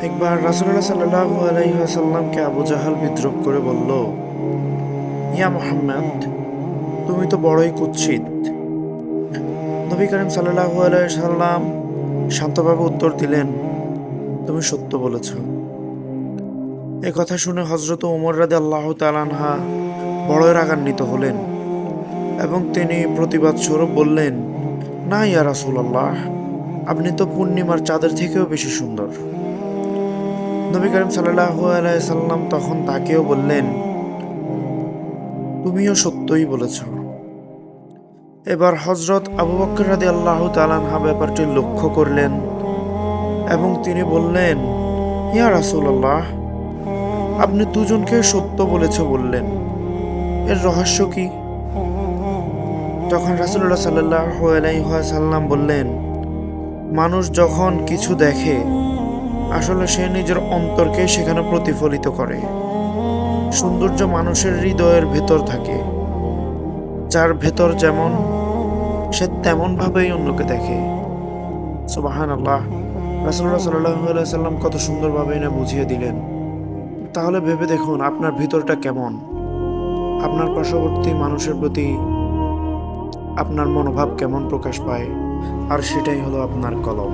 একবার রাসূলুল্লাহ সাল্লাল্লাহু আলাইহি ওয়াসাল্লামকে আবু জাহাল বিদ্রূপ করে বলল, ইয়া মুহাম্মদ, তুমি তো বড়ই কুৎসিত। নবী করিম সাল্লাল্লাহু আলাইহি সাল্লাম শান্তভাবে উত্তর দিলেন, তুমি সত্য বলেছ। এ কথা শুনে হযরত ওমর রাদিয়াল্লাহু তাআলা আনহা বড়ই রাগান্বিত হলেন এবং তিনি প্রতিবাদ স্বরূপ বললেন, না ইয়া রাসূলুল্লাহ, আপনি তো পূর্ণিমার চাঁদের থেকেও বেশি সুন্দর। নবী করিম সাল্লাল্লাহু আলাইহি সাল্লাম তখন তাকেও বললেন, তুমিও সত্যই বলেছ। এবার হযরত আবু বকর রাদিয়াল্লাহু তাআলা আনহু ব্যাপারটি লক্ষ্য করলেন এবং তিনি বললেন, ইয়া রাসূলুল্লাহ, আপনি দুজনকে সত্য বলেছ বললেন, এর রহস্য কি? তখন রাসূলুল্লাহ সাল্লাল্লাহু আলাইহি ওয়াসাল্লাম বললেন, মানুষ যখন কিছু দেখে আসলে সে নিজের অন্তরকে সেখানে প্রতিফলিত করে। সৌন্দর্য মানুষের হৃদয়ের ভেতর থাকে। যার ভেতর যেমন সে তেমন ভাবেই অন্যকে দেখে। সুবহানাল্লাহ। রাসূলুল্লাহ সাল্লাল্লাহু আলাইহি সাল্লাম কত সুন্দরভাবে না বুঝিয়ে দিলেন। তাহলে ভেবে দেখুন আপনার ভিতরটা কেমন, আপনার পার্শ্ববর্তী মানুষের প্রতি আপনার মনোভাব কেমন প্রকাশ পায়, আর সেটাই হলো আপনার কলব।